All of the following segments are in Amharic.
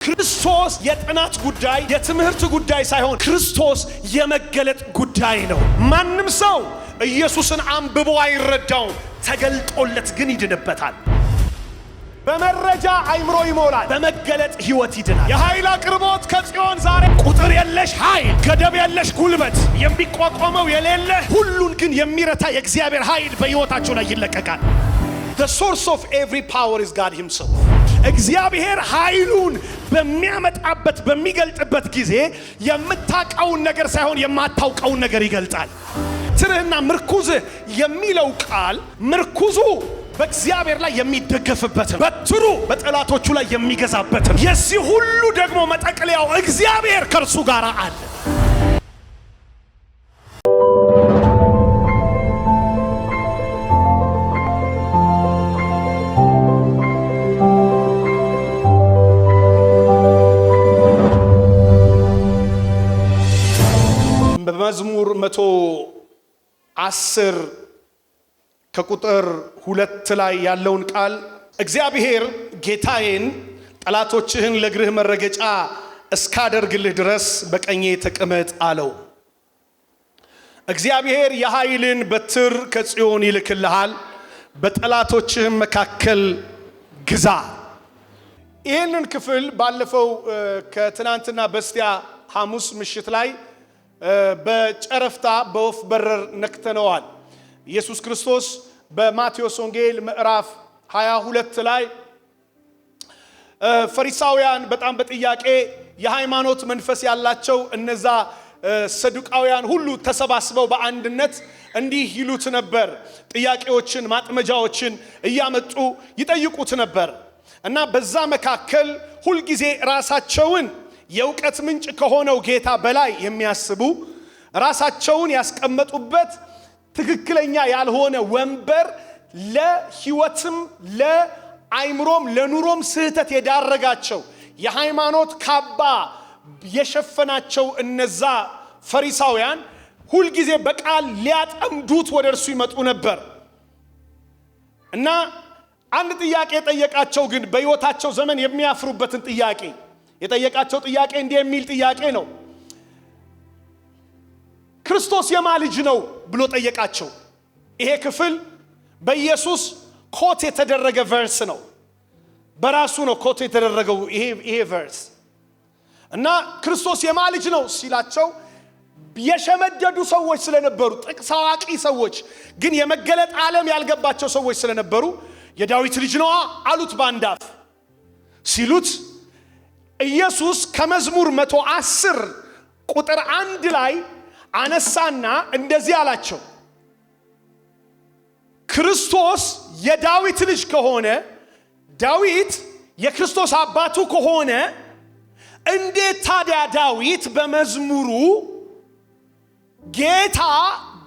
ክርስቶስ የጥናት ጉዳይ የትምህርት ጉዳይ ሳይሆን ክርስቶስ የመገለጥ ጉዳይ ነው። ማንም ሰው ኢየሱስን አንብቦ አይረዳውም፣ ተገልጦለት ግን ይድንበታል። በመረጃ አይምሮ ይሞላል፣ በመገለጥ ሕይወት ይድናል። የኃይል አቅርቦት ከጽዮን ዛሬ ቁጥር የለሽ ኃይል፣ ገደብ የለሽ ጉልበት፣ የሚቋቋመው የሌለ ሁሉን ግን የሚረታ የእግዚአብሔር ኃይል በሕይወታችሁ ላይ ይለቀቃል። The source of every power is God himself. እግዚአብሔር ኃይሉን በሚያመጣበት በሚገልጥበት ጊዜ የምታውቀውን ነገር ሳይሆን የማታውቀውን ነገር ይገልጣል። ትርህና ምርኩዝ የሚለው ቃል ምርኩዙ በእግዚአብሔር ላይ የሚደገፍበት ነው። በትሩ በጠላቶቹ ላይ የሚገዛበት ነው። የዚህ ሁሉ ደግሞ መጠቅለያው እግዚአብሔር ከእርሱ ጋር አለ። በመዝሙር 110 ከቁጥር 2 ላይ ያለውን ቃል እግዚአብሔር ጌታዬን ጠላቶችህን ለእግርህ መረገጫ እስካደርግልህ ድረስ በቀኜ ተቀመጥ አለው። እግዚአብሔር የኃይልን በትር ከጽዮን ይልክልሃል፣ በጠላቶችህም መካከል ግዛ። ይህንን ክፍል ባለፈው ከትናንትና በስቲያ ሐሙስ ምሽት ላይ በጨረፍታ በወፍ በረር ነክተነዋል። ኢየሱስ ክርስቶስ በማቴዎስ ወንጌል ምዕራፍ 22 ላይ ፈሪሳውያን በጣም በጥያቄ የሃይማኖት መንፈስ ያላቸው እነዛ ሰዱቃውያን ሁሉ ተሰባስበው በአንድነት እንዲህ ይሉት ነበር። ጥያቄዎችን ማጥመጃዎችን እያመጡ ይጠይቁት ነበር እና በዛ መካከል ሁልጊዜ ራሳቸውን የእውቀት ምንጭ ከሆነው ጌታ በላይ የሚያስቡ ራሳቸውን ያስቀመጡበት ትክክለኛ ያልሆነ ወንበር ለሕይወትም ለአይምሮም ለኑሮም ስህተት የዳረጋቸው የሃይማኖት ካባ የሸፈናቸው እነዛ ፈሪሳውያን ሁልጊዜ በቃል ሊያጠምዱት ወደ እርሱ ይመጡ ነበር እና አንድ ጥያቄ ጠየቃቸው። ግን በሕይወታቸው ዘመን የሚያፍሩበትን ጥያቄ የጠየቃቸው ጥያቄ እንዲህ የሚል ጥያቄ ነው። ክርስቶስ የማን ልጅ ነው ብሎ ጠየቃቸው። ይሄ ክፍል በኢየሱስ ኮት የተደረገ ቨርስ ነው። በራሱ ነው ኮት የተደረገው ይሄ ቨርስ እና ክርስቶስ የማን ልጅ ነው ሲላቸው የሸመደዱ ሰዎች ስለነበሩ፣ ጥቅስ አዋቂ ሰዎች ግን የመገለጥ ዓለም ያልገባቸው ሰዎች ስለነበሩ የዳዊት ልጅ ነው አሉት በአንድ አፍ። ሲሉት ኢየሱስ ከመዝሙር 110 ቁጥር 1 ላይ አነሳና እንደዚህ አላቸው፣ ክርስቶስ የዳዊት ልጅ ከሆነ ዳዊት የክርስቶስ አባቱ ከሆነ እንዴት ታዲያ ዳዊት በመዝሙሩ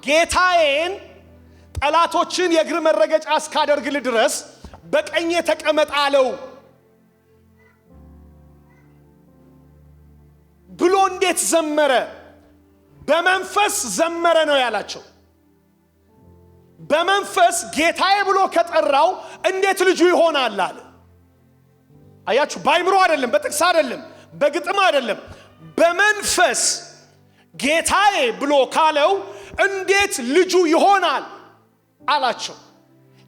ጌታዬን ጠላቶችን የእግር መረገጫ እስካደርግልህ ድረስ በቀኜ ተቀመጥ አለው ብሎ እንዴት ዘመረ? በመንፈስ ዘመረ ነው ያላቸው። በመንፈስ ጌታዬ ብሎ ከጠራው እንዴት ልጁ ይሆናል አለ። አያችሁ፣ ባይምሮ አይደለም፣ በጥቅስ አይደለም፣ በግጥም አይደለም፣ በመንፈስ ጌታዬ ብሎ ካለው እንዴት ልጁ ይሆናል አላቸው።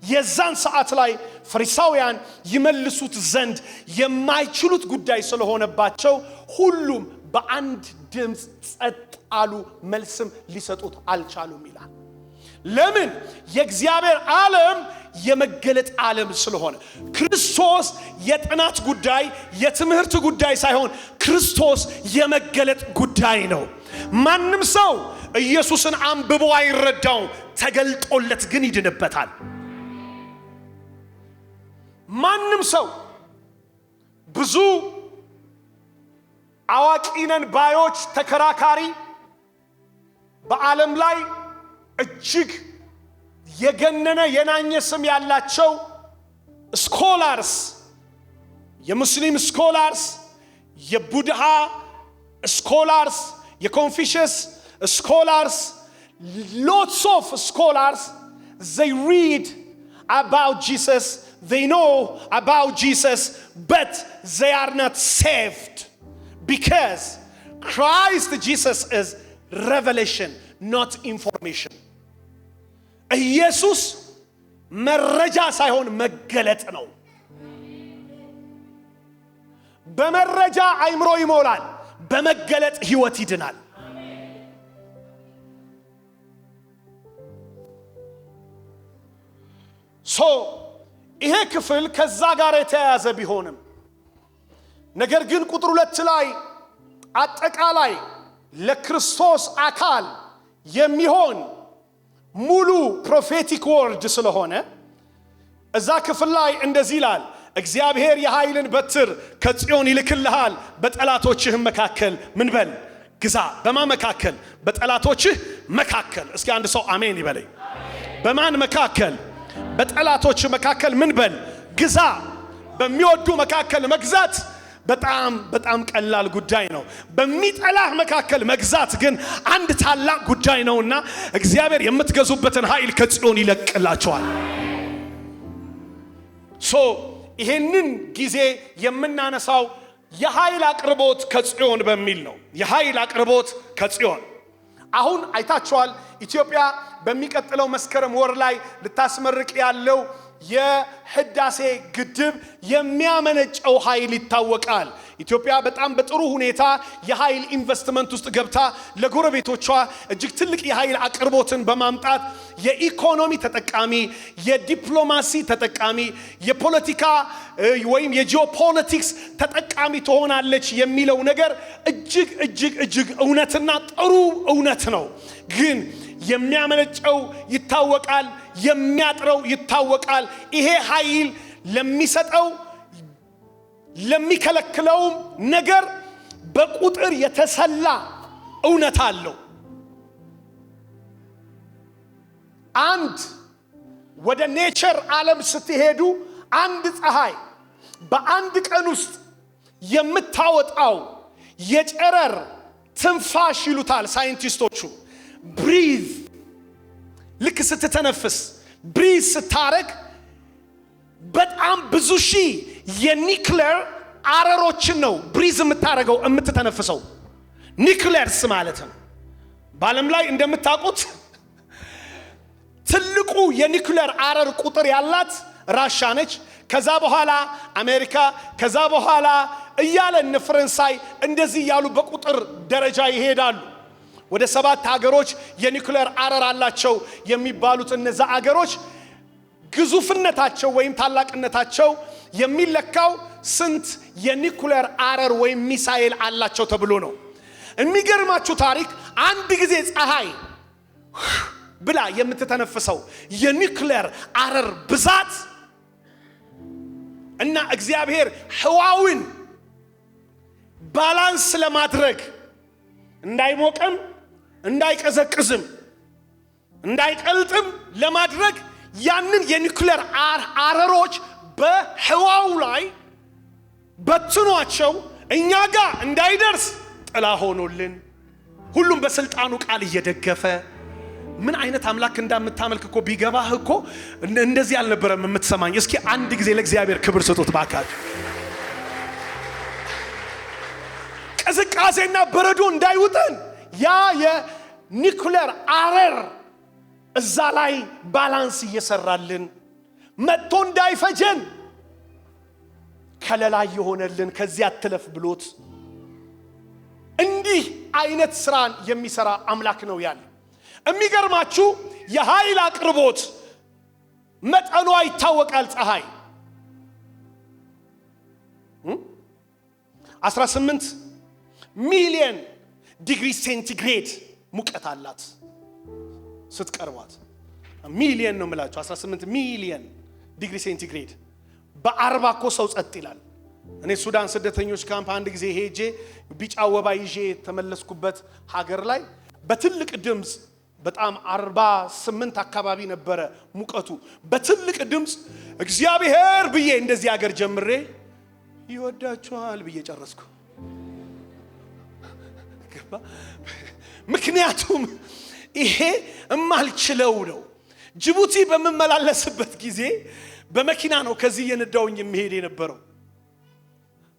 የዛን ሰዓት ላይ ፈሪሳውያን ይመልሱት ዘንድ የማይችሉት ጉዳይ ስለሆነባቸው ሁሉም በአንድ ድምፅ ጸጥ አሉ፣ መልስም ሊሰጡት አልቻሉም ይላል። ለምን? የእግዚአብሔር ዓለም የመገለጥ ዓለም ስለሆነ። ክርስቶስ የጥናት ጉዳይ የትምህርት ጉዳይ ሳይሆን ክርስቶስ የመገለጥ ጉዳይ ነው። ማንም ሰው ኢየሱስን አንብቦ አይረዳውም፣ ተገልጦለት ግን ይድንበታል። ማንም ሰው ብዙ አዋቂነን ባዮች ተከራካሪ በዓለም ላይ እጅግ የገነነ የናኘ ስም ያላቸው ስኮላርስ፣ የሙስሊም ስኮላርስ፣ የቡድሃ ስኮላርስ፣ የኮንፊሽየስ ስኮላርስ, lots of scholars, they read about Jesus they know about Jesus, but they are not saved. Because Christ Jesus is revelation, not information. ኢየሱስ መረጃ ሳይሆን መገለጥ ነው። በመረጃ አይምሮ ይሞላል፣ በመገለጥ ህይወት ይድናል። ይሄ ክፍል ከዛ ጋር የተያያዘ ቢሆንም ነገር ግን ቁጥር 2 ላይ አጠቃላይ ለክርስቶስ አካል የሚሆን ሙሉ ፕሮፌቲክ ወርድ ስለሆነ እዛ ክፍል ላይ እንደዚህ ይላል፣ እግዚአብሔር የኃይልን በትር ከጽዮን ይልክልሃል፣ በጠላቶችህ መካከል ምን በል ግዛ። በማ መካከል? በጠላቶችህ መካከል። እስኪ አንድ ሰው አሜን ይበለኝ። በማን መካከል? በጠላቶች መካከል ምን በል ግዛ። በሚወዱ መካከል መግዛት በጣም ቀላል ጉዳይ ነው። በሚጠላህ መካከል መግዛት ግን አንድ ታላቅ ጉዳይ ነውና እግዚአብሔር የምትገዙበትን ኃይል ከጽዮን ይለቅላቸዋል። ይሄንን ጊዜ የምናነሳው የኃይል አቅርቦት ከጽዮን በሚል ነው። የኃይል አቅርቦት ከጽዮን አሁን አይታችኋል። ኢትዮጵያ በሚቀጥለው መስከረም ወር ላይ ልታስመርቅ ያለው የህዳሴ ግድብ የሚያመነጨው ኃይል ይታወቃል። ኢትዮጵያ በጣም በጥሩ ሁኔታ የኃይል ኢንቨስትመንት ውስጥ ገብታ ለጎረቤቶቿ እጅግ ትልቅ የኃይል አቅርቦትን በማምጣት የኢኮኖሚ ተጠቃሚ፣ የዲፕሎማሲ ተጠቃሚ፣ የፖለቲካ ወይም የጂኦፖለቲክስ ተጠቃሚ ትሆናለች የሚለው ነገር እጅግ እውነትና ጥሩ እውነት ነው። ግን የሚያመነጨው ይታወቃል፣ የሚያጥረው ይታወቃል። ይሄ ኃይል ለሚሰጠው ለሚከለክለው ነገር በቁጥር የተሰላ እውነት አለው። አንድ ወደ ኔቸር ዓለም ስትሄዱ አንድ ፀሐይ በአንድ ቀን ውስጥ የምታወጣው የጨረር ትንፋሽ ይሉታል ሳይንቲስቶቹ ብሪዝ። ልክ ስትተነፍስ ብሪዝ ስታረግ በጣም ብዙ ሺህ የኒክሌር አረሮችን ነው ብሪዝ የምታረገው የምትተነፍሰው። ኒክሌርስ ማለት ነው። በዓለም ላይ እንደምታውቁት ትልቁ የኒክሌር አረር ቁጥር ያላት ራሻ ነች። ከዛ በኋላ አሜሪካ፣ ከዛ በኋላ እያለ እነ ፈረንሳይ እንደዚህ ያሉ በቁጥር ደረጃ ይሄዳሉ። ወደ 7 ሀገሮች የኒክሌር አረር አላቸው የሚባሉት እነዛ ሀገሮች ግዙፍነታቸው ወይም ታላቅነታቸው የሚለካው ስንት የኒኩሌር አረር ወይም ሚሳኤል አላቸው ተብሎ ነው። የሚገርማችሁ ታሪክ አንድ ጊዜ ፀሐይ ብላ የምትተነፍሰው የኒኩሌር አረር ብዛት እና እግዚአብሔር ህዋውን ባላንስ ለማድረግ እንዳይሞቅም እንዳይቀዘቅዝም እንዳይቀልጥም ለማድረግ ያንን የኒኩሌር አረሮች በህዋው ላይ በትኗቸው እኛ ጋር እንዳይደርስ ጥላ ሆኖልን ሁሉም በስልጣኑ ቃል እየደገፈ ምን አይነት አምላክ እንደምታመልክ እኮ ቢገባህ እኮ እንደዚህ አልነበረም የምትሰማኝ። እስኪ አንድ ጊዜ ለእግዚአብሔር ክብር ስጡት ባካችሁ። ቅዝቃዜና በረዶ እንዳይውጠን ያ የኒኩሌር አረር እዛ ላይ ባላንስ እየሰራልን መጥቶ እንዳይፈጀን ከለላ የሆነልን ከዚያ አትለፍ ብሎት እንዲህ አይነት ስራን የሚሰራ አምላክ ነው ያለ። የሚገርማችሁ የኃይል አቅርቦት መጠኗ ይታወቃል። ፀሐይ 18 ሚሊዮን ዲግሪ ሴንቲግሬድ ሙቀት አላት ስትቀርቧት። ሚሊዮን ነው የምላችሁ 18 ሚሊዮን ዲግሪ ሴንቲግሬድ። በ40 እኮ ሰው ጸጥ ይላል። እኔ ሱዳን ስደተኞች ካምፕ አንድ ጊዜ ሄጄ ቢጫ ወባ ይዤ ተመለስኩበት ሀገር ላይ በትልቅ ድምጽ በጣም 48 አካባቢ ነበረ ሙቀቱ። በትልቅ ድምጽ እግዚአብሔር ብዬ እንደዚህ ሀገር ጀምሬ ይወዳችኋል ብዬ ጨረስኩ። ምክንያቱም ይሄ እማልችለው ነው። ጅቡቲ በመመላለስበት ጊዜ በመኪና ነው ከዚህ የነዳውኝ የሚሄድ የነበረው።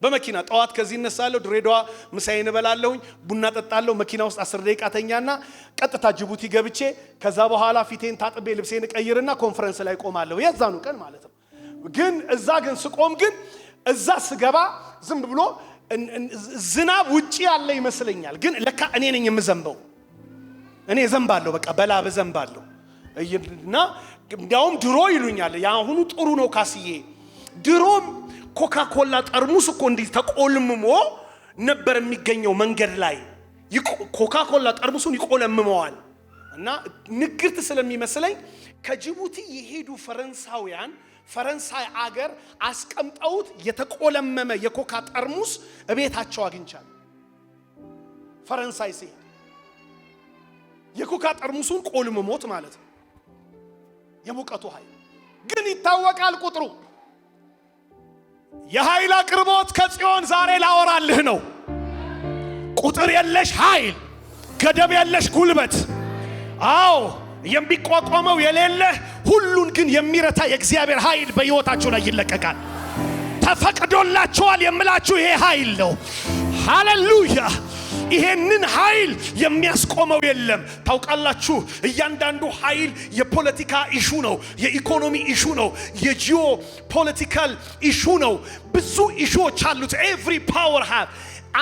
በመኪና ጠዋት ከዚህ እነሳለሁ፣ ድሬዳዋ ምሳዬን እበላለሁኝ፣ ቡና ጠጣለሁ፣ መኪና ውስጥ 10 ደቂቃ ተኛና ቀጥታ ጅቡቲ ገብቼ ከዛ በኋላ ፊቴን ታጥቤ ልብሴን ቀይርና ኮንፈረንስ ላይ ቆማለሁ። የዛኑ ቀን ማለት ነው። ግን እዛ ግን ስቆም ግን እዛ ስገባ ዝም ብሎ ዝናብ ውጪ ያለ ይመስለኛል። ግን ለካ እኔ ነኝ የምዘንበው። እኔ ዘንባለሁ፣ በቃ በላብ ዘንባለሁ። እና እንዲያውም ድሮ ይሉኛል ያሁኑ ጥሩ ነው ካስዬ፣ ድሮም ኮካ ኮላ ጠርሙስ እኮ እንዲህ ተቆልምሞ ነበር የሚገኘው መንገድ ላይ። ኮካ ኮላ ጠርሙሱን ይቆለምመዋል። እና ንግርት ስለሚመስለኝ ከጅቡቲ የሄዱ ፈረንሳውያን ፈረንሳይ አገር አስቀምጠውት የተቆለመመ የኮካ ጠርሙስ እቤታቸው አግኝቻለሁ። ፈረንሳይ ሲሄድ የኮካ ጠርሙሱን ቆልምሞት ማለት ነው። የሙቀቱ ኃይል ግን ይታወቃል ቁጥሩ። የኃይል አቅርቦት ከጽዮን ዛሬ ላወራልህ ነው። ቁጥር የለሽ ኃይል፣ ገደብ የለሽ ጉልበት። አዎ የሚቋቋመው የሌለ ሁሉን ግን የሚረታ የእግዚአብሔር ኃይል በሕይወታችሁ ላይ ይለቀቃል። ተፈቅዶላችኋል የምላችሁ ይሄ ኃይል ነው። ሃሌሉያ! ይሄንን ኃይል የሚያስቆመው የለም። ታውቃላችሁ እያንዳንዱ ኃይል የፖለቲካ ኢሹ ነው፣ የኢኮኖሚ ኢሹ ነው፣ የጂኦ ፖለቲካል ኢሹ ነው። ብዙ ኢሹዎች አሉት። every power have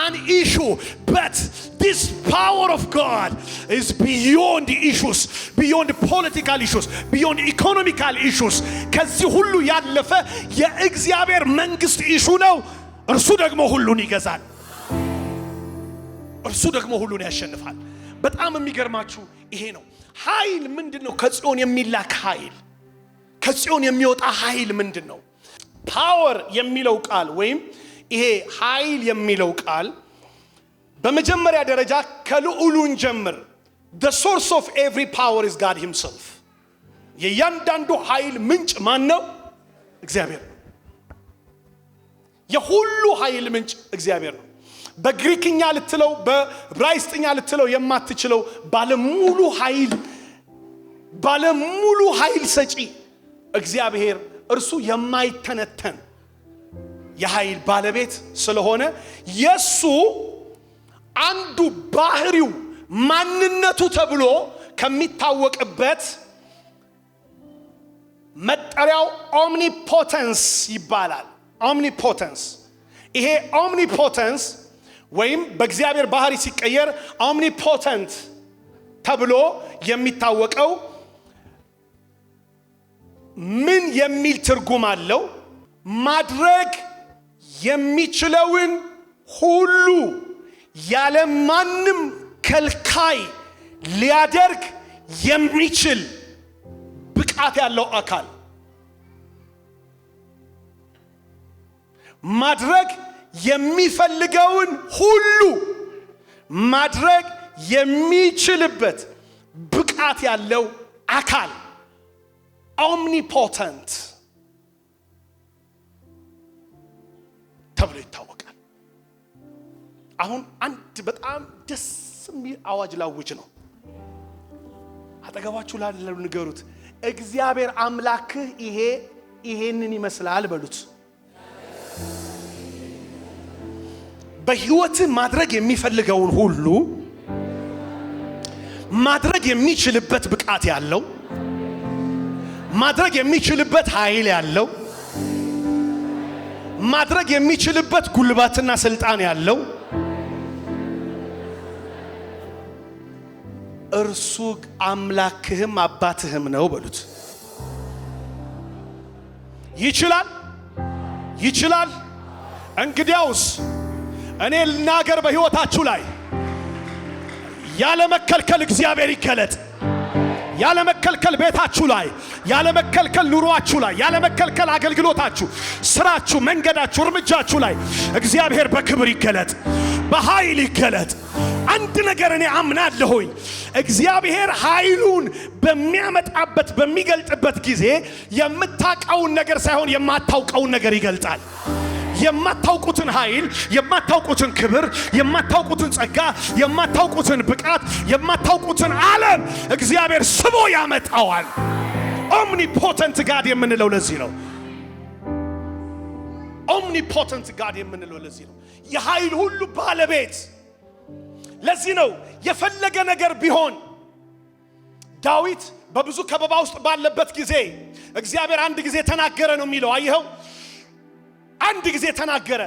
an issue, but this power of God is beyond the issues, beyond the political issues, beyond economical issues. ከዚህ ሁሉ ያለፈ የእግዚአብሔር መንግስት ኢሹ ነው። እርሱ ደግሞ ሁሉን ይገዛል። እርሱ ደግሞ ሁሉን ያሸንፋል። በጣም የሚገርማችሁ ይሄ ነው። ኃይል ምንድነው? ከጽዮን የሚላክ ኃይል፣ ከጽዮን የሚወጣ ኃይል ምንድነው? ፓወር የሚለው ቃል ወይም ይሄ ኃይል የሚለው ቃል በመጀመሪያ ደረጃ ከልዑሉን ጀምር። the source of every power is God himself። የእያንዳንዱ ኃይል ምንጭ ማን ነው? እግዚአብሔር ነው። የሁሉ ኃይል ምንጭ እግዚአብሔር ነው። በግሪክኛ ልትለው በዕብራይስጥኛ ልትለው የማትችለው ባለሙሉ ኃይል ሰጪ እግዚአብሔር እርሱ የማይተነተን የኃይል ባለቤት ስለሆነ የሱ አንዱ ባህሪው ማንነቱ ተብሎ ከሚታወቅበት መጠሪያው ኦምኒፖተንስ ይባላል። ኦምኒፖተንስ። ይሄ ኦምኒፖተንስ ወይም በእግዚአብሔር ባህሪ ሲቀየር ኦምኒፖተንት ተብሎ የሚታወቀው ምን የሚል ትርጉም አለው? ማድረግ የሚችለውን ሁሉ ያለማንም ከልካይ ሊያደርግ የሚችል ብቃት ያለው አካል። ማድረግ የሚፈልገውን ሁሉ ማድረግ የሚችልበት ብቃት ያለው አካል ኦምኒፖተንት ተብሎ ይታወቃል። አሁን አንድ በጣም ደስ የሚል አዋጅ ላውጅ ነው። አጠገባችሁ ላለው ንገሩት፣ እግዚአብሔር አምላክህ ይሄንን ይመስላል በሉት። በህይወት ማድረግ የሚፈልገውን ሁሉ ማድረግ የሚችልበት ብቃት ያለው፣ ማድረግ የሚችልበት ኃይል ያለው፣ ማድረግ የሚችልበት ጉልበትና ስልጣን ያለው እርሱ አምላክህም አባትህም ነው በሉት። ይችላል። እንግዲያውስ እኔ ልናገር በህይወታችሁ ላይ ያለ መከልከል እግዚአብሔር ይገለጥ። ያለ መከልከል ቤታችሁ ላይ፣ ያለ መከልከል ኑሯችሁ ላይ፣ ያለ መከልከል አገልግሎታችሁ፣ ስራችሁ፣ መንገዳችሁ፣ እርምጃችሁ ላይ እግዚአብሔር በክብር ይገለጥ፣ በኃይል ይገለጥ። አንድ ነገር እኔ አምናለሁኝ፣ እግዚአብሔር ኃይሉን በሚያመጣበት በሚገልጥበት ጊዜ የምታውቀውን ነገር ሳይሆን የማታውቀውን ነገር ይገልጣል። የማታውቁትን ኃይል፣ የማታውቁትን ክብር፣ የማታውቁትን ጸጋ፣ የማታውቁትን ብቃት፣ የማታውቁትን ዓለም እግዚአብሔር ስቦ ያመጣዋል። ኦምኒፖተንት ጋድ የምንለው ለዚህ ነው። ኦምኒፖተንት ጋድ የምንለው ለዚህ ነው። የኃይል ሁሉ ባለቤት። ለዚህ ነው የፈለገ ነገር ቢሆን ዳዊት በብዙ ከበባ ውስጥ ባለበት ጊዜ እግዚአብሔር አንድ ጊዜ ተናገረ ነው የሚለው። አየኸው? አንድ ጊዜ ተናገረ።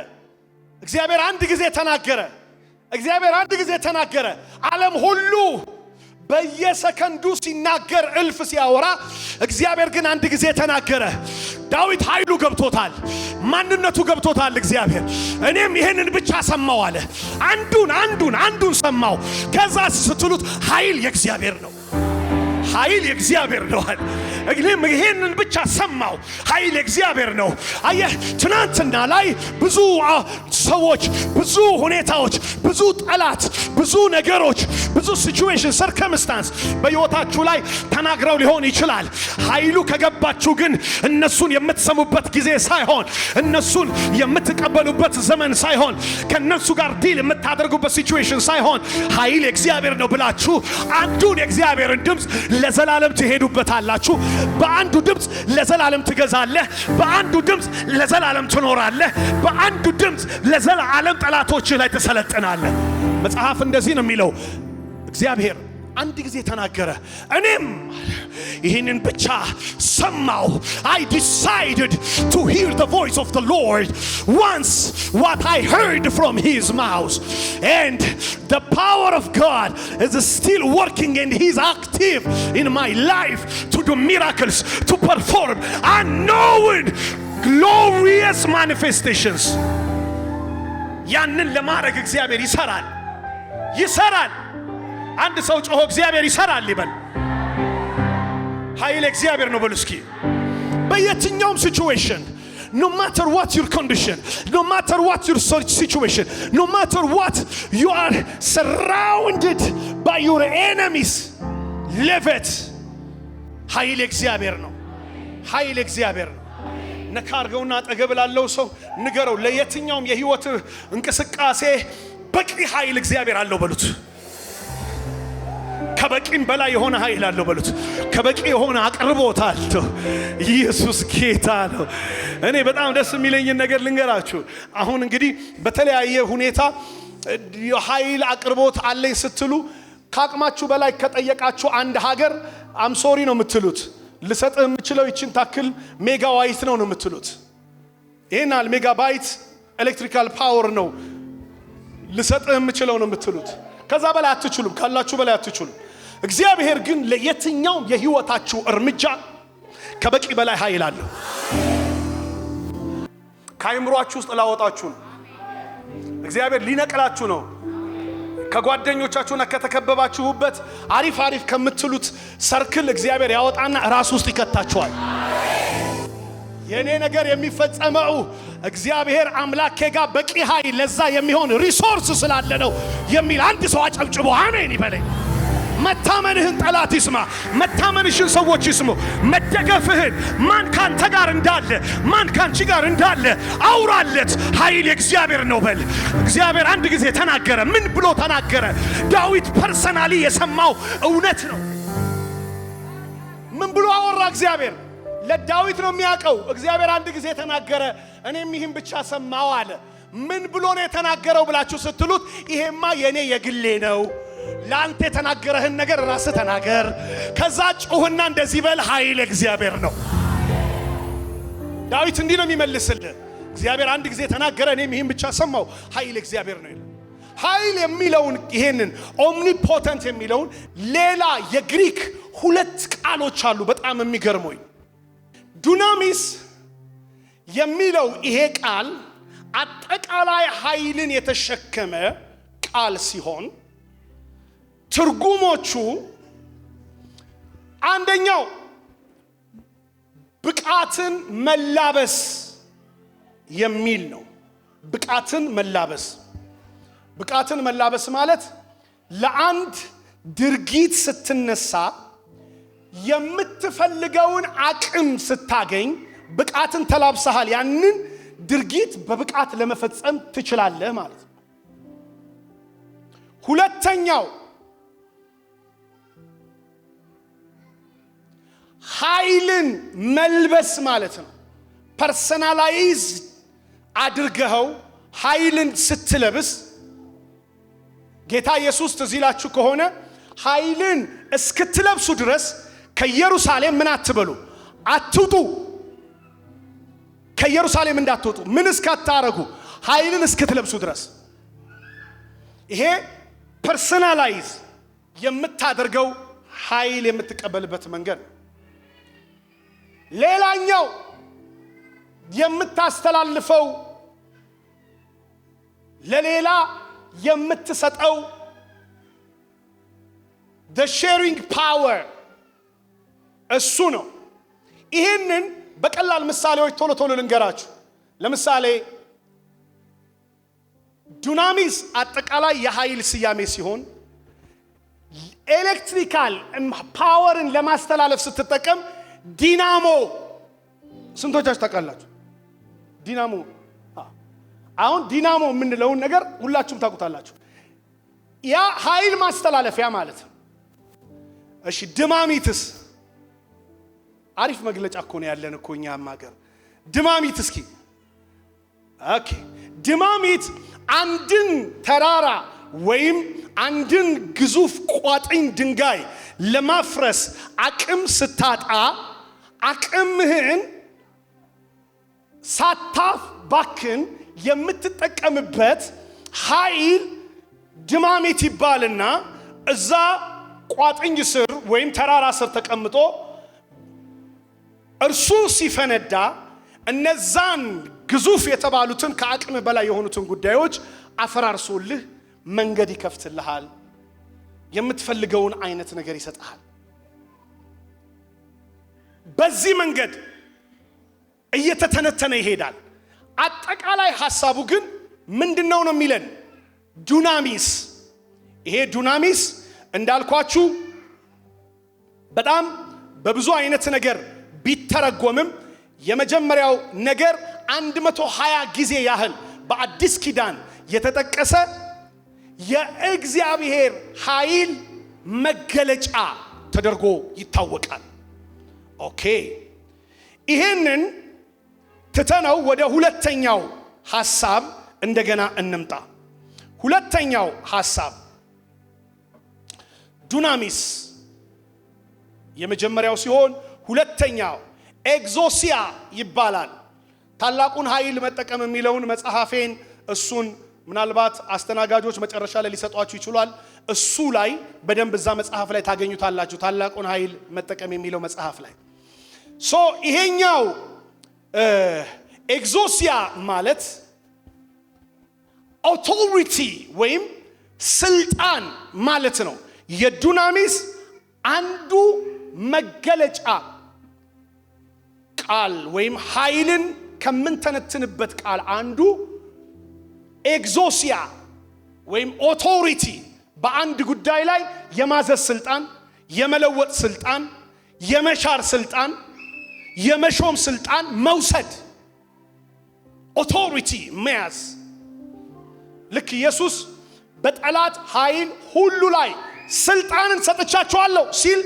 እግዚአብሔር አንድ ጊዜ ተናገረ። እግዚአብሔር አንድ ጊዜ ተናገረ። ዓለም ሁሉ በየሰከንዱ ሲናገር እልፍ ሲያወራ፣ እግዚአብሔር ግን አንድ ጊዜ ተናገረ። ዳዊት ኃይሉ ገብቶታል፣ ማንነቱ ገብቶታል እግዚአብሔር። እኔም ይሄንን ብቻ ሰማው አለ። አንዱን ሰማው። ከዛ ስትሉት ኃይል የእግዚአብሔር ነው፣ ኃይል የእግዚአብሔር ነው አለ። እኔም ይሄንን ብቻ ሰማው፣ ኃይል የእግዚአብሔር ነው። አየህ፣ ትናንትና ላይ ብዙ ሰዎች፣ ብዙ ሁኔታዎች፣ ብዙ ጠላት፣ ብዙ ነገሮች፣ ብዙ ሲቹዌሽን ሰርከምስታንስ በሕይወታችሁ ላይ ተናግረው ሊሆን ይችላል። ኃይሉ ከገባችሁ ግን እነሱን የምትሰሙበት ጊዜ ሳይሆን፣ እነሱን የምትቀበሉበት ዘመን ሳይሆን፣ ከነሱ ጋር ዲል የምታደርጉበት ሲቹዌሽን ሳይሆን ኃይል የእግዚአብሔር ነው ብላችሁ አንዱን የእግዚአብሔርን ድምፅ ለዘላለም ትሄዱበታላችሁ። በአንዱ ድምፅ ለዘላለም ትገዛለህ። በአንዱ ድምፅ ለዘላለም ትኖራለህ። በአንዱ ድምፅ ለዘላለም ጠላቶች ላይ ትሰለጥናለህ። መጽሐፍ እንደዚህ ነው የሚለው። እግዚአብሔር አንድ ጊዜ ተናገረ፣ እኔም ይህንን ብቻ ሰማው። I decided to hear the voice of the Lord once what I heard from his mouth, and the power of God is still working and he's active in my life to do miracles, to perform unknown glorious manifestations. ያንን ለማድረግ እግዚአብሔር ይሰራል። አንድ ሰው ጮሆ እግዚአብሔር ይሰራል ይበል። ኃይል እግዚአብሔር ነው በሉ እስኪ። በየትኛውም ሲቹዌሽን no matter what your condition, no matter what your situation, no matter what you are surrounded by your enemies, live it. ኃይል እግዚአብሔር ነው። ኃይል እግዚአብሔር ነው። ነካርገውና አጠገብ ላለው ሰው ንገረው፣ ለየትኛውም የህይወት እንቅስቃሴ በቂ ኃይል እግዚአብሔር አለው በሉት። ከበቂም በላይ የሆነ ኃይል አለው በሉት። ከበቂ የሆነ አቅርቦት አለው። ኢየሱስ ጌታ ነው። እኔ በጣም ደስ የሚለኝ ነገር ልንገራችሁ። አሁን እንግዲህ በተለያየ ሁኔታ የኃይል አቅርቦት አለኝ ስትሉ ካቅማችሁ በላይ ከጠየቃችሁ አንድ ሀገር አምሶሪ ነው የምትሉት። ልሰጥህ የምችለው ይችን ታክል ሜጋዋይት ነው የምትሉት። ይሄናል ሜጋባይት ኤሌክትሪካል ፓወር ነው ልሰጥህ የምችለው ነው የምትሉት። ከዛ በላይ አትችሉም፣ ካላችሁ በላይ አትችሉም። እግዚአብሔር ግን ለየትኛውም የህይወታችሁ እርምጃ ከበቂ በላይ ኃይል አለው። ከአይምሯችሁ ውስጥ ላወጣችሁ ነው። እግዚአብሔር ሊነቅላችሁ ነው። ከጓደኞቻችሁና ከተከበባችሁበት አሪፍ ከምትሉት ሰርክል እግዚአብሔር ያወጣና ራስ ውስጥ ይከታችኋል። የኔ ነገር የሚፈጸመው እግዚአብሔር አምላኬ ጋር በቂ ኃይል ለዛ የሚሆን ሪሶርስ ስላለ ነው የሚል አንድ ሰው አጨብጭቦ አሜን ይበለኝ። መታመንህን ጠላት ይስማ። መታመንሽን ሰዎች ይስሙ። መደገፍህን ማን ካንተ ጋር እንዳለ፣ ማን ካንቺ ጋር እንዳለ አውራለት። ኃይል የእግዚአብሔር ነው በል። እግዚአብሔር አንድ ጊዜ ተናገረ። ምን ብሎ ተናገረ? ዳዊት ፐርሰናሊ የሰማው እውነት ነው። ምን ብሎ አወራ? እግዚአብሔር ለዳዊት ነው የሚያውቀው። እግዚአብሔር አንድ ጊዜ ተናገረ፣ እኔም ይህን ብቻ ሰማው አለ። ምን ብሎ ነው የተናገረው ብላችሁ ስትሉት፣ ይሄማ የኔ የግሌ ነው። ላንተ የተናገረህን ነገር ራስህ ተናገር። ከዛ ጮህና እንደዚህ በል፣ ኃይል እግዚአብሔር ነው። ዳዊት እንዲህ ነው የሚመልስልህ። እግዚአብሔር አንድ ጊዜ ተናገረ፣ እኔም ይህን ብቻ ሰማው፣ ኃይል እግዚአብሔር ነው ይላል። ኃይል የሚለውን ይሄንን ኦምኒፖተንት የሚለውን ሌላ የግሪክ ሁለት ቃሎች አሉ በጣም የሚገርሙኝ። ዱናሚስ የሚለው ይሄ ቃል አጠቃላይ ኃይልን የተሸከመ ቃል ሲሆን ትርጉሞቹ አንደኛው ብቃትን መላበስ የሚል ነው። ብቃትን መላበስ ማለት ለአንድ ድርጊት ስትነሳ የምትፈልገውን አቅም ስታገኝ ብቃትን ተላብሰሃል። ያንን ድርጊት በብቃት ለመፈጸም ትችላለህ ማለት ነው። ሁለተኛው ኃይልን መልበስ ማለት ነው። ፐርሰናላይዝ አድርገው ኃይልን ስትለብስ ጌታ ኢየሱስ ትዚላችሁ ከሆነ ኃይልን እስክትለብሱ ድረስ ከኢየሩሳሌም ምን አትበሉ አትውጡ ከኢየሩሳሌም እንዳትወጡ ምን እስካታረጉ ኃይልን እስክትለብሱ ድረስ ይሄ ፐርሰናላይዝ የምታደርገው ኃይል የምትቀበልበት መንገድ ሌላኛው የምታስተላልፈው ለሌላ የምትሰጠው the sharing power እሱ ነው ይሄንን በቀላል ምሳሌዎች ቶሎ ልንገራችሁ ለምሳሌ ዱናሚስ አጠቃላይ የኃይል ስያሜ ሲሆን ኤሌክትሪካል ፓወርን ለማስተላለፍ ስትጠቀም ዲናሞ ስንቶቻችሁ ታውቃላችሁ ዲናሞ አሁን ዲናሞ የምንለው ነገር ሁላችሁም ታውቁታላችሁ ያ ኃይል ማስተላለፊያ ማለት ነው እሺ ድማሚትስ አሪፍ መግለጫ እኮ ነው ያለን እኮ እኛም ሀገር ድማሚት እስኪ ኦኬ ድማሚት አንድን ተራራ ወይም አንድን ግዙፍ ቋጥኝ ድንጋይ ለማፍረስ አቅም ስታጣ አቅምህን ሳታፍ ባክን የምትጠቀምበት ኃይል ድማሚት ይባልና እዛ ቋጥኝ ስር ወይም ተራራ ስር ተቀምጦ እርሱ ሲፈነዳ እነዛን ግዙፍ የተባሉትን ከአቅም በላይ የሆኑትን ጉዳዮች አፈራርሶልህ መንገድ ይከፍትልሃል የምትፈልገውን አይነት ነገር ይሰጣል በዚህ መንገድ እየተተነተነ ይሄዳል አጠቃላይ ሐሳቡ ግን ምንድነው ነው የሚለን ዱናሚስ ይሄ ዱናሚስ እንዳልኳችሁ በጣም በብዙ አይነት ነገር ቢተረጎምም የመጀመሪያው ነገር 120 ጊዜ ያህል በአዲስ ኪዳን የተጠቀሰ የእግዚአብሔር ኃይል መገለጫ ተደርጎ ይታወቃል ኦኬ ይሄንን ትተነው ወደ ሁለተኛው ሐሳብ እንደገና እንምጣ ሁለተኛው ሐሳብ ዱናሚስ የመጀመሪያው ሲሆን ሁለተኛው ኤግዞሲያ ይባላል ታላቁን ኃይል መጠቀም የሚለውን መጽሐፌን እሱን ምናልባት አስተናጋጆች መጨረሻ ላይ ሊሰጧችሁ ይችላል እሱ ላይ በደንብ እዛ መጽሐፍ ላይ ታገኙታላችሁ ታላቁን ኃይል መጠቀም የሚለው መጽሐፍ ላይ ሶ ይሄኛው ኤግዞሲያ ማለት ኦቶሪቲ ወይም ስልጣን ማለት ነው የዱናሚስ አንዱ መገለጫ ቃል ወይም ኃይልን ከምንተነትንበት ቃል አንዱ ኤግዞሲያ ወይም ኦቶሪቲ በአንድ ጉዳይ ላይ የማዘዝ ስልጣን የመለወጥ ስልጣን የመሻር ስልጣን የመሾም ስልጣን መውሰድ ኦቶሪቲ መያዝ ልክ ኢየሱስ በጠላት ኃይል ሁሉ ላይ ስልጣንን ሰጥቻቸዋለሁ ሲል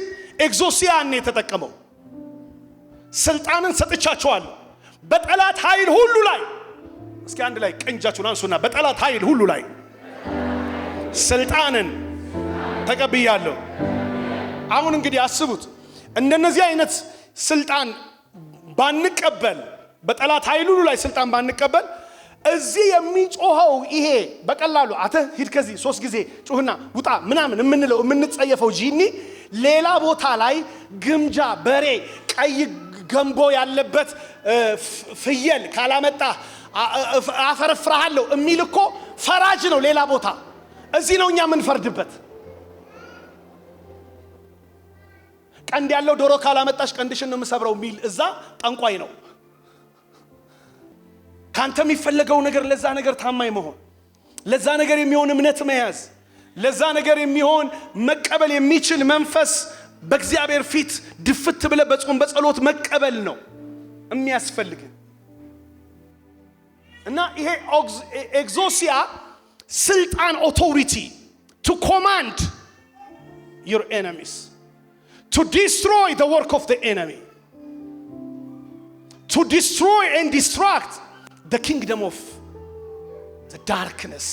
ኤግዞሲያን ነው የተጠቀመው ስልጣንን ሰጥቻቸዋለሁ በጠላት ኃይል ሁሉ ላይ እስኪ አንድ ላይ ቀንጃችሁን አንሱና በጠላት ኃይል ሁሉ ላይ ስልጣንን ተቀብያለሁ አሁን እንግዲህ አስቡት እንደነዚህ አይነት ስልጣን ባንቀበል በጠላት ኃይል ሁሉ ላይ ስልጣን ባንቀበል እዚህ የሚጮኸው ይሄ በቀላሉ አተ ሂድ ከዚህ 3 ጊዜ ጮህና ውጣ ምናምን የምንለው የምንጸየፈው ጂኒ ሌላ ቦታ ላይ ግምጃ በሬ ቀይ ገንቦ ያለበት ፍየል ካላመጣ አፈርፍራለሁ የሚል እኮ ፈራጅ ነው ሌላ ቦታ እዚህ ነው እኛ የምንፈርድበት ቀንድ ያለው ዶሮ ካላመጣሽ ቀንድሽን ነው የምሰብረው የሚል እዛ ጠንቋይ ነው ካንተ የሚፈልገው ነገር ለዛ ነገር ታማኝ መሆን ለዛ ነገር የሚሆን እምነት መያዝ ለዛ ነገር የሚሆን መቀበል የሚችል መንፈስ በእግዚአብሔር ፊት ድፍት ብለ በጾም በጸሎት መቀበል ነው የሚያስፈልግ እና ይሄ ኤግዞሲያ ስልጣን ኦቶሪቲ to command your enemies to destroy the work of the enemy to destroy and distract the kingdom of the darkness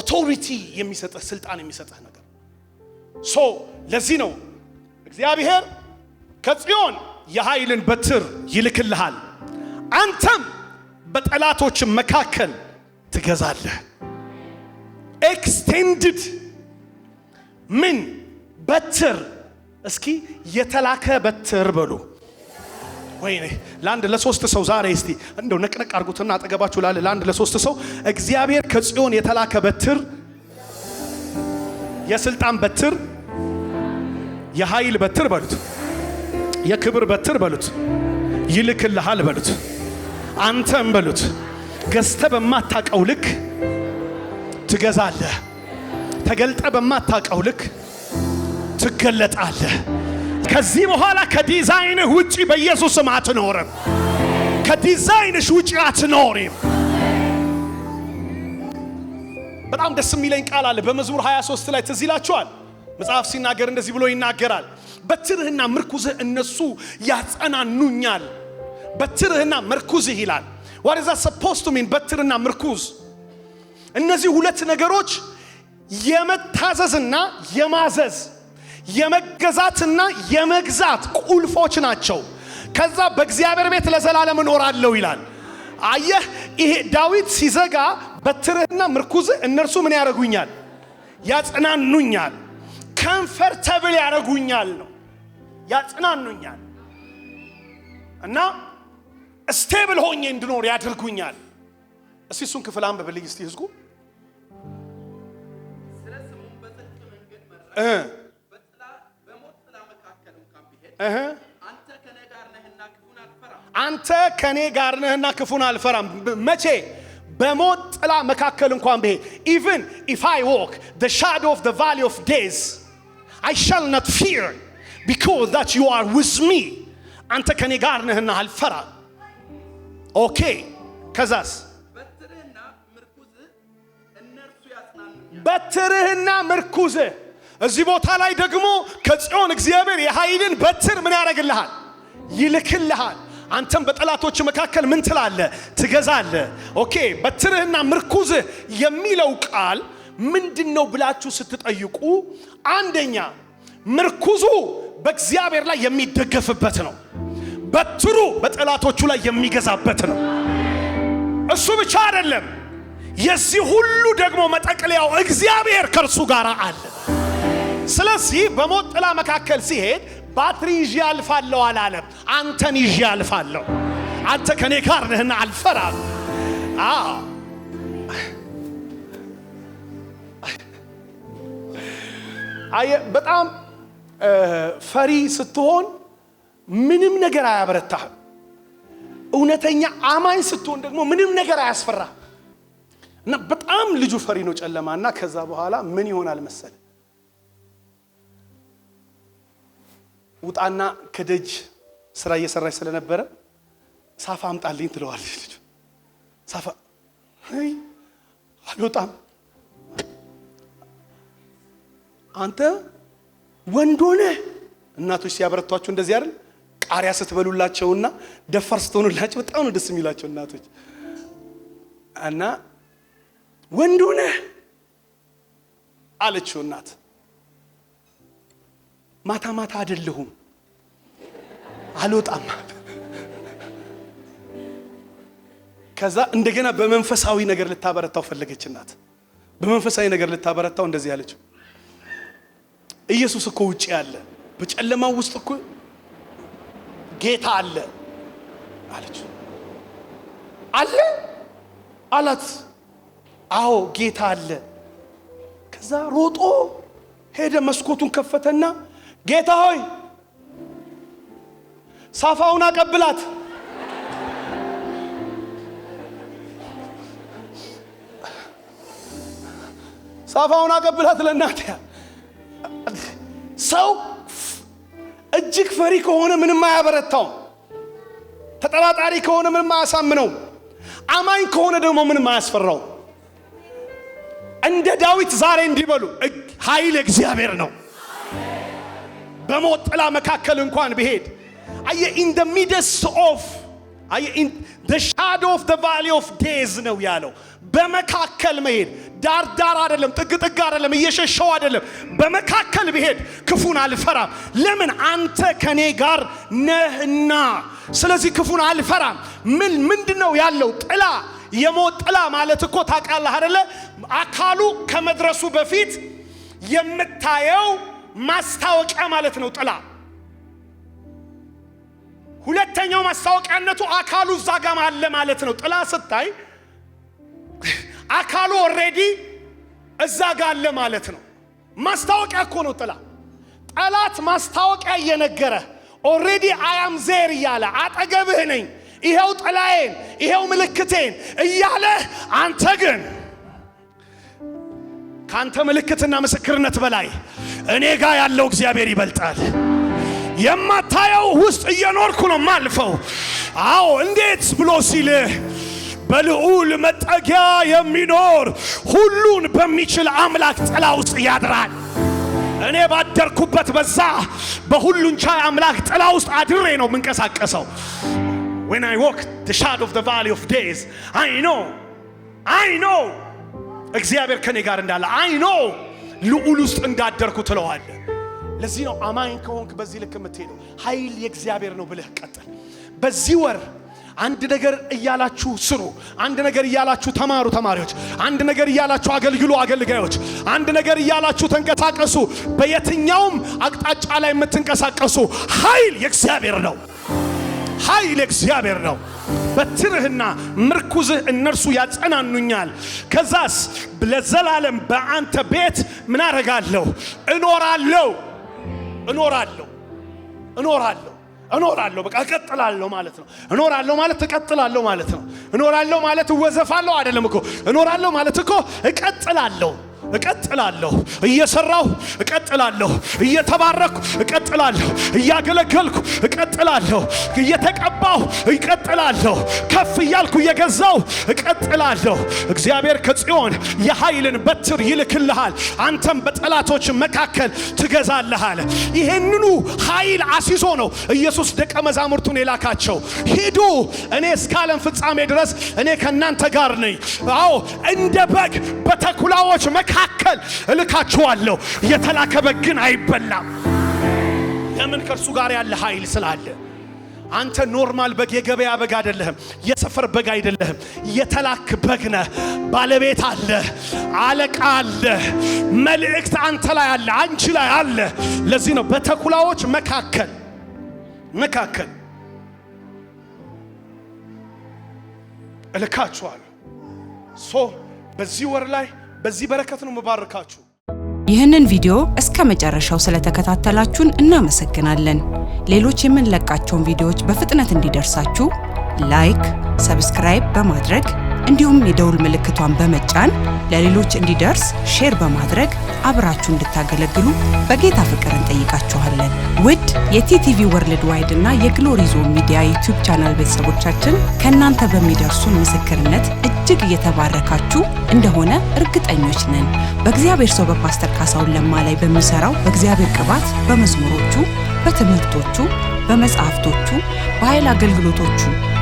authority የሚሰጥህ ስልጣን የሚሰጥህ ነገር ሶ ለዚህ ነው እግዚአብሔር ከጽዮን የኃይልን በትር ይልክልሃል አንተም በጠላቶች መካከል ትገዛለህ extended ምን በትር እስኪ የተላከ በትር በሉ ወይኔ ለአንድ ለሶስት ሰው ዛሬ እስቲ እንደው ነቅነቅ አርጉትና አጠገባችሁ ላለ ለአንድ ለሶስት ሰው እግዚአብሔር ከጽዮን የተላከ በትር የስልጣን በትር የኃይል በትር በሉት የክብር በትር በሉት ይልክልሃል በሉት አንተም በሉት ገዝተ በማታቀው ልክ ትገዛለህ ተገልጠ በማታቀው ልክ ትገለጣለህ ከዚህ በኋላ ከዲዛይንህ ውጪ በኢየሱስ ስም አትኖርም ከዲዛይንሽ ውጪ አትኖርም በጣም ደስ የሚለኝ ቃል አለ በመዝሙር 23 ላይ ትዝ ይላችኋል መጽሐፍ ሲናገር እንደዚህ ብሎ ይናገራል በትርህና ምርኩዝህ እነሱ ያጸናኑኛል በትርህና ምርኩዝህ ይላል what is that supposed to mean በትርና ምርኩዝ እነዚህ ሁለት ነገሮች የመታዘዝና የማዘዝ የመገዛትና የመግዛት ቁልፎች ናቸው ከዛ በእግዚአብሔር ቤት ለዘላለም እኖራለሁ ይላል አየህ ይሄ ዳዊት ሲዘጋ በትርህና ምርኩዝህ እነርሱ ምን ያረጉኛል ያጸናኑኛል comfortable ያረጉኛል ነው ያጸናኑኛል እና ስቴብል ሆኜ እንድኖር ያደርጉኛል እስቲ እሱን ክፍል አንብብልኝ እስቲ ህዝቡ ስለስሙም በጽድቅ መንገድ መራ በሞት ጥላ መካከል እንኳን ቢሄድ አንተ ከኔ ጋር ነህና ክፉን አልፈራም መቼ በሞት ጥላ መካከል እንኳን ቢሄድ even if I walk the shadow of the valley of death I shall not fear because that you are with me አንተ ከኔ ጋር ነህና አልፈራም ኦኬ ከዛስ በትርህና ምርኩዝህ እዚህ ቦታ ላይ ደግሞ ከጽዮን እግዚአብሔር የኃይልን በትር ምን ያደርግልሃል ይልክልሃል አንተም በጠላቶች መካከል ምን ትላለህ ትገዛለህ ኦኬ በትርህና ምርኩዝህ የሚለው ቃል ምንድነው ብላችሁ ስትጠይቁ አንደኛ ምርኩዙ በእግዚአብሔር ላይ የሚደገፍበት ነው በትሩ በጠላቶቹ ላይ የሚገዛበት ነው እሱ ብቻ አይደለም የዚህ ሁሉ ደግሞ መጠቅለያው እግዚአብሔር ከርሱ ጋር አለ ስለዚህ በሞት ጥላ መካከል ሲሄድ ባትሪ ይዤ አልፋለሁ አላለም አንተን ይዤ አልፋለሁ አንተ ከኔ ጋር ነህና አልፈራም በጣም ፈሪ ስትሆን ምንም ነገር አያበረታህም እውነተኛ አማኝ ስትሆን ደግሞ ምንም ነገር አያስፈራህ እና በጣም ልጁ ፈሪ ነው ጨለማና ከዛ በኋላ ምን ይሆናል መሰለ ውጣና ከደጅ ስራ እየሰራች ስለነበረ ሳፋ አምጣልኝ ትለዋለች ልጅ ሳፋ አይ አልወጣም አንተ ወንድ ሆነህ እናቶች ሲያበረቷቸው እንደዚህ አይደል ቃሪያ ስትበሉላቸውና ደፋር ስትሆኑላቸው በጣም ነው ደስ የሚላቸው እናቶች እና ወንድ ሆነህ አለችው እናት ማታ ማታ አይደለሁም አልወጣም ከዛ እንደገና በመንፈሳዊ ነገር ልታበረታው ፈለገች እናት በመንፈሳዊ ነገር ልታበረታው እንደዚህ ያለችው ኢየሱስ እኮ ውጪ ያለ በጨለማው ውስጥ እኮ ጌታ አለ አለችው አለ አላት አዎ ጌታ አለ ከዛ ሮጦ ሄደ መስኮቱን ከፈተና ጌታ ሆይ ሳፋውን አቀብላት ሳፋውን አቀብላት ለእናቴ ሰው እጅግ ፈሪ ከሆነ ምንም አያበረታው ተጠራጣሪ ከሆነ ምንም አያሳምነው አማኝ ከሆነ ደግሞ ምንም አያስፈራው እንደ ዳዊት ዛሬ እንዲበሉ ኃይል እግዚአብሔር ነው በሞት ጥላ መካከል እንኳን ቢሄድ አየ in the midst of in the shadow of the valley of days ነው ያለው። በመካከል መሄድ ዳር ዳር አይደለም፣ ጥግ ጥግ አይደለም፣ እየሸሸው አይደለም። በመካከል ብሄድ ክፉን አልፈራም። ለምን? አንተ ከኔ ጋር ነህና። ስለዚህ ክፉን አልፈራም። ምንድነው ያለው? ጥላ። የሞት ጥላ ማለት እኮ ታውቃለህ አይደለ? አካሉ ከመድረሱ በፊት የምታየው ማስታወቂያ ማለት ነው ጥላ። ሁለተኛው ማስታወቂያነቱ አካሉ እዛ ጋር አለ ማለት ነው። ጥላ ስታይ አካሉ ኦሬዲ እዛ ጋር አለ ማለት ነው። ማስታወቂያ እኮ ነው ጥላ። ጠላት ማስታወቂያ እየነገረ ኦሬዲ አይ አም ዜር እያለ አጠገብህ ነኝ፣ ይሄው ጥላዬን፣ ይሄው ምልክቴን እያለ አንተ ግን ካንተ ምልክትና ምስክርነት በላይ እኔ ጋር ያለው እግዚአብሔር ይበልጣል። የማታየው ውስጥ እየኖርኩ ነው ማልፈው። አዎ እንዴት ብሎ ሲልህ በልዑል መጠጊያ የሚኖር ሁሉን በሚችል አምላክ ጥላ ውስጥ ያድራል። እኔ ባደርኩበት በዛ በሁሉን ቻይ አምላክ ጥላ ውስጥ አድሬ ነው የምንቀሳቀሰው። when I walk the shadow of the valley of days I know እግዚአብሔር ከኔ ጋር እንዳለ I know ልዑል ውስጥ እንዳደርኩ ትለዋለህ። ለዚህ ነው አማኝ ከሆንክ በዚህ ልክ የምትሄደው። ኃይል የእግዚአብሔር ነው ብለህ ቀጥል። በዚህ ወር አንድ ነገር እያላችሁ ስሩ፣ አንድ ነገር እያላችሁ ተማሩ ተማሪዎች፣ አንድ ነገር እያላችሁ አገልግሉ አገልጋዮች፣ አንድ ነገር እያላችሁ ተንቀሳቀሱ። በየትኛውም አቅጣጫ ላይ የምትንቀሳቀሱ ኃይል የእግዚአብሔር ነው። ኃይል የእግዚአብሔር ነው። በትርህና ምርኩዝህ እነርሱ ያጸናኑኛል። ከዛስ ለዘላለም በአንተ ቤት ምን አደርጋለሁ? እኖራለሁ። በቃ እቀጥላለሁ ማለት ነው። እኖራለሁ ማለት እቀጥላለሁ ማለት ነው። እኖራለሁ ማለት እወዘፋለሁ አይደለም እኮ። እኖራለሁ ማለት እኮ እቀጥላለሁ። እየሰራሁ እቀጥላለሁ፣ እየተባረኩ እቀጥላለሁ፣ እያገለገልኩ እቀጥላለሁ፣ እየተቀባሁ እቀጥላለሁ፣ ከፍ እያልኩ እየገዛው እቀጥላለሁ። እግዚአብሔር ከጽዮን የኃይልን በትር ይልክልሃል፣ አንተም በጠላቶች መካከል ትገዛለህ አለ። ይሄንኑ ኃይል አሲዞ ነው ኢየሱስ ደቀ መዛሙርቱን የላካቸው። ሂዱ፣ እኔ እስከ ዓለም ፍጻሜ ድረስ እኔ ከናንተ ጋር ነኝ። አዎ እንደ በግ በተኩላዎች መካከል እልካችኋለሁ። የተላከ በግ ግን አይበላም። ለምን? ከእርሱ ጋር ያለ ኃይል ስላለ። አንተ ኖርማል በግ፣ የገበያ በግ አይደለህም፣ የሰፈር በግ አይደለህም። የተላክ በግ ነህ። ባለቤት አለ፣ አለቃ አለ፣ መልእክት አንተ ላይ አለ፣ አንቺ ላይ አለ። ለዚህ ነው በተኩላዎች መካከል እልካችኋለሁ። በዚህ ወር ላይ በዚህ በረከት ነው መባረካችሁ። ይህንን ቪዲዮ እስከ መጨረሻው ስለተከታተላችሁን እናመሰግናለን። ሌሎች የምንለቃቸውን ቪዲዮዎች በፍጥነት እንዲደርሳችሁ ላይክ፣ ሰብስክራይብ በማድረግ እንዲሁም የደውል ምልክቷን በመጫን ለሌሎች እንዲደርስ ሼር በማድረግ አብራችሁ እንድታገለግሉ በጌታ ፍቅር እንጠይቃችኋለን። ውድ የቲቲቪ ወርልድ ዋይድ እና የግሎሪ ዞን ሚዲያ ዩቲዩብ ቻናል ቤተሰቦቻችን ከእናንተ በሚደርሱን ምስክርነት እጅግ እየተባረካችሁ እንደሆነ እርግጠኞች ነን። በእግዚአብሔር ሰው በፓስተር ካሳሁን ለማ ላይ በሚሰራው በእግዚአብሔር ቅባት፣ በመዝሙሮቹ፣ በትምህርቶቹ፣ በመጽሐፍቶቹ፣ በኃይል አገልግሎቶቹ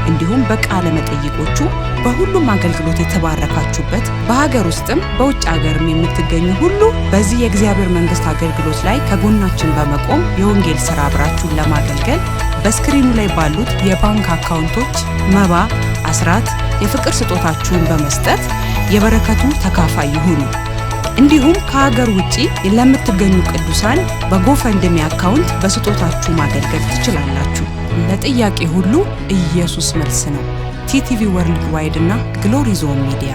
እንዲሁም በቃለ መጠይቆቹ በሁሉም አገልግሎት የተባረካችሁበት በሀገር ውስጥም በውጭ ሀገርም የምትገኙ ሁሉ በዚህ የእግዚአብሔር መንግስት አገልግሎት ላይ ከጎናችን በመቆም የወንጌል ሥራ አብራችሁን ለማገልገል በስክሪኑ ላይ ባሉት የባንክ አካውንቶች መባ፣ አስራት፣ የፍቅር ስጦታችሁን በመስጠት የበረከቱ ተካፋይ ይሁኑ። እንዲሁም ከሀገር ውጪ ለምትገኙ ቅዱሳን በጎፈንድሚ አካውንት በስጦታችሁ ማገልገል ትችላላችሁ። ለጥያቄ ሁሉ ኢየሱስ መልስ ነው። ቲቲቪ ወርልድ ዋይድ እና ግሎሪ ዞን ሚዲያ